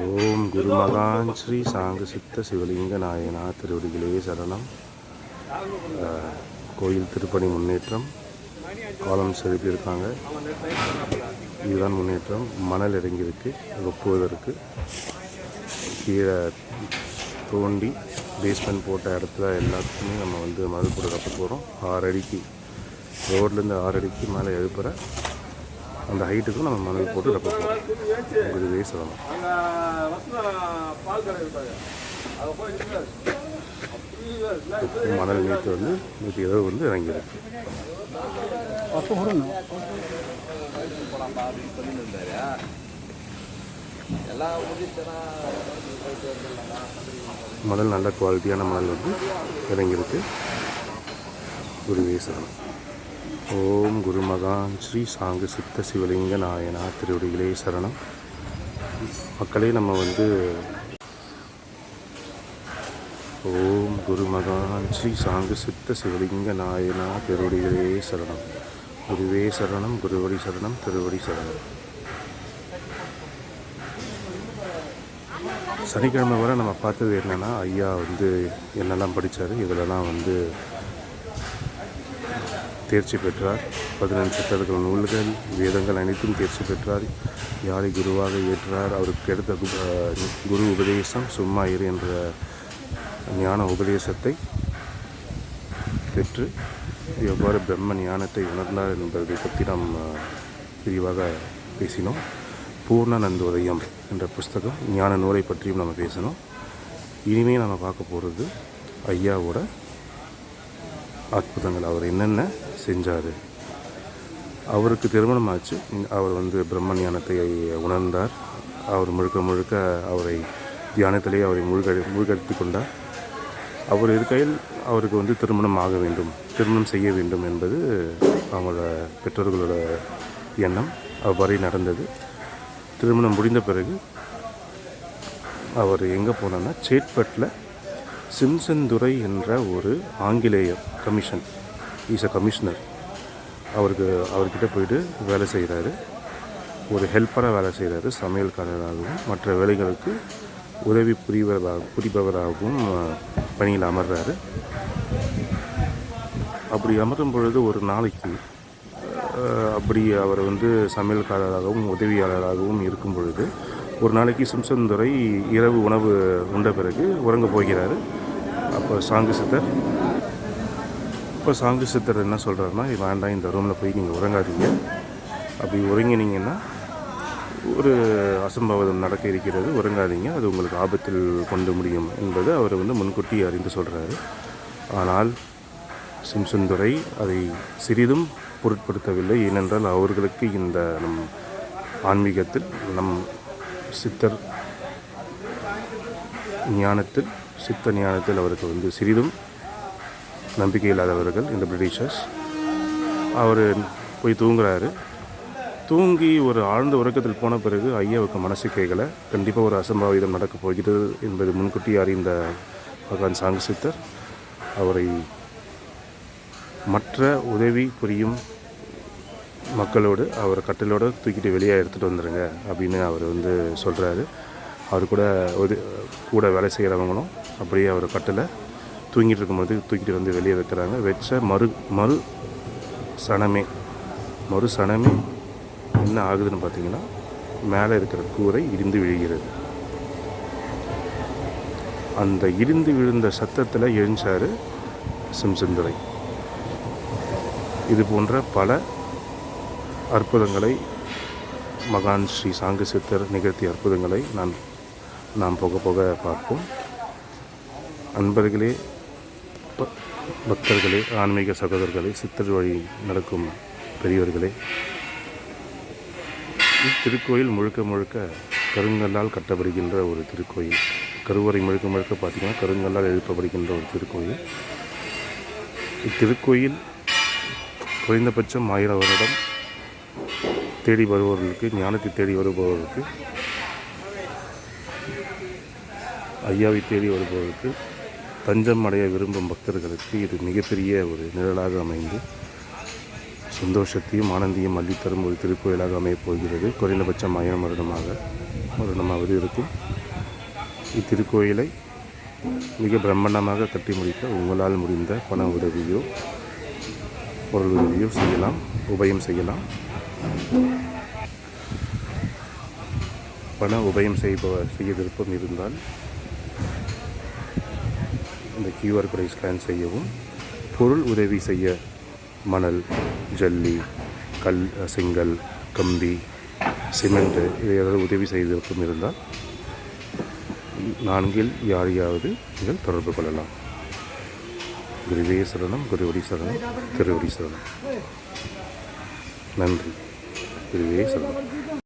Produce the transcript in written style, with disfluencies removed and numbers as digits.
ஓம் குருமகான் ஸ்ரீ சாங்க சித்த சிவலிங்க நாயனா திருவடிகளே சரணம். கோயில் திருப்பணி முன்னேற்றம், காலம் செலுத்தியிருக்காங்க. இதுதான் முன்னேற்றம். மணல் இறங்கியிருக்கு ஒப்புவதற்கு. கீழே தோண்டி பேஸ்மெண்ட் போட்ட இடத்துல எல்லாத்துக்குமே நம்ம மணல் போட்டு கட்ட போகிறோம். 6 அடிக்கு, ரோட்லேருந்து 6 அடிக்கு மேலே எழுப்புற அந்த ஹைட்டுக்கும் நம்ம மணல் போட்டு கட்ட போகிறோம். குருவே சரணம். மணல் நேற்று இரவு இறங்கியிருக்கு. மணல் நல்ல குவாலிட்டியான மணல் இறங்கியிருக்கு. குருவே சரணம். ஓம் குருமகான் ஸ்ரீ சாங்க சித்த சிவலிங்க நாயனா திருவடிகளே சரணம். மக்களே, நம்ம ஓம் குருமகான் ஸ்ரீ சாங்க சித்த சிவலிங்க நாயனா திருவடிகளே சரணம். குருவே சரணம், குருவடி சரணம், திருவடி சரணம். சனிக்கிழமை வரை நம்ம பார்த்தது என்னென்னா, ஐயா என்னெல்லாம் படித்தார், இதிலெல்லாம் தேர்ச்சி பெற்றார். 15 சித்தர்கள் நூல்கள், வேதங்கள் அனைத்தும் தேர்ச்சி பெற்றார். யாரை குருவாக ஏற்றார், அவருக்கு எடுத்த குரு உபதேசம் சும்மா இரு என்ற ஞான உபதேசத்தை பெற்று எவ்வாறு பிரம்ம ஞானத்தை உணர்ந்தார் என்பதை பற்றி நாம் விரிவாக பேசினோம். பூர்ணநந்தோதயம் என்ற புஸ்தகம் ஞான நூலை பற்றியும் நம்ம பேசணும். இனிமேல் நம்ம பார்க்க போகிறது ஐயாவோட அற்புதங்கள். அவர் என்னென்ன செஞ்சார். அவருக்கு திருமணம் ஆச்சு. அவர் பிரம்ம ஞானத்தை உணர்ந்தார். அவர் முழுக்க அவரை தியானத்திலே அவரை மூழ்கடித்து கொண்டார். அவர் இருக்கையில் அவருக்கு திருமணம் ஆக வேண்டும், திருமணம் செய்ய வேண்டும் என்பது அவங்களோட பெற்றோர்களோட எண்ணம். அவ்வாறே நடந்தது. திருமணம் முடிந்த பிறகு அவர் எங்கே போனார்னா, சேட்பட்டில் சிம்சன் துரை என்ற ஒரு ஆங்கிலேயர் கமிஷன், இஸ் அ கமிஷனர், அவர்கிட்ட போயிட்டு வேலை செய்கிறாரு. ஒரு ஹெல்ப்பராக வேலை செய்கிறாரு. சமையல்காரராகவும் மற்ற வேலைகளுக்கு உதவி புரிபவராகவும் பணியில் அமர்றாரு. அப்படி அமரும் பொழுது ஒரு நாளைக்கு அப்படி அவர் சமையல்காரராகவும் உதவியாளராகவும் இருக்கும் பொழுது ஒரு நாளைக்கு சிம்சன் துரை இரவு உணவு உண்ட பிறகு உறங்க போகிறாரு. அப்போ சாங்கு சித்தர் என்ன சொல்கிறாருன்னா, வேண்டாம், இந்த ரூமில் போய் நீங்கள் உறங்காதீங்க. அப்படி உறங்கினீங்கன்னா ஒரு அசம்பாவிதம் நடக்க இருக்கிறது, உறங்காதீங்க, அது உங்களுக்கு ஆபத்தில் கொண்டு முடியும் என்பது அவர் முன்கூட்டி அறிந்து சொல்கிறாரு. ஆனால் சிம்சன் துரை அதை சிறிதும் பொருட்படுத்தவில்லை. ஏனென்றால் அவர்களுக்கு இந்த நம் ஆன்மீகத்தில், நம் சித்தர் ஞானத்தில், சித்த ஞானத்தில் அவருக்கு சிறிதும் நம்பிக்கை இல்லாதவர்கள் இந்த பிரிட்டிஷர்ஸ். அவர் போய் தூங்குறாரு. தூங்கி ஒரு ஆழ்ந்த உறக்கத்தில் போன பிறகு ஐயாவுக்கு மனசு கேட்கல. கண்டிப்பாக ஒரு அசம்பாவிதம் நடக்கப் போகிறது என்பது முன்கூட்டி அறிந்த பகவான் சாங்க சித்தர் அவரை மற்ற உதவி புரியும் மக்களோடு அவர் கட்டிலோடு தூக்கிட்டு வெளியே எடுத்துகிட்டு வந்துடுங்க அப்படின்னு அவர் சொல்கிறாரு. அவர் கூட வேலை செய்கிறவங்களும் அப்படியே அவர் கட்டில் தூங்கிட்டு இருக்கும்போது தூக்கிட்டு வெளியே வைக்கிறாங்க. வச்ச மறு சனமே என்ன ஆகுதுன்னு பார்த்தீங்கன்னா, மேலே இருக்கிற கூரை இடிந்து விழுகிறது. அந்த இடிந்து விழுந்த சத்தத்தில் எழுந்தார் சிம்சன் துரை. இது போன்ற பல அற்புதங்களை மகான் ஸ்ரீ சாங்க சித்தர் நிகழ்த்திய அற்புதங்களை நாம் போக பார்ப்போம். அன்பர்களே, பக்தர்களே, ஆன்மீக சகோதரர்களே, சித்தர் வழி நடக்கும் பெரியவர்களே, இத்திருக்கோயில் முழுக்க கருங்கல்லால் கட்டப்படுகின்ற ஒரு திருக்கோயில். கருவறை முழுக்க பார்த்திங்கன்னா கருங்கல்லால் எழுப்பப்படுகின்ற ஒரு திருக்கோயில். இத்திருக்கோயில் குறைந்தபட்சம் 1000 வருடம் தேடி வருபவர்களுக்கு, ஞானத்தை தேடி வருபவர்களுக்கு, ஐயாவை தேடி வருபவர்களுக்கு, தஞ்சம் அடைய விரும்பும் பக்தர்களுக்கு இது மிகப்பெரிய ஒரு நிழலாக அமைந்து சந்தோஷத்தையும் ஆனந்தையும் அள்ளித்தரும் ஒரு திருக்கோயிலாக அமையப் போகிறது. குறைந்தபட்சம் 1000 வருடமாக வருடமாவது இருக்கும். இத்திருக்கோயிலை மிக பிரம்மாண்டமாக கட்டி முடிக்க உங்களால் முடிந்த பண உதவியோ பொருள் உதவியோ செய்யலாம், உபயம் செய்யலாம். பண உபயம் செய்ய விருப்பம் இருந்தால் இந்த QR கோடை ஸ்கேன் செய்யவும். பொருள் உதவி செய்ய மணல், ஜல்லி, கல், செங்கல், கம்பி, சிமெண்ட்டு இதை ஏதாவது உதவி செய்ய விருப்பம் இருந்தால் 4இல் யாரையாவது நீங்கள் தொடர்பு கொள்ளலாம். குருவே சரணம், குருவடி சரணம், திருவடி சரணம். நன்றி. குருவே சரணம்.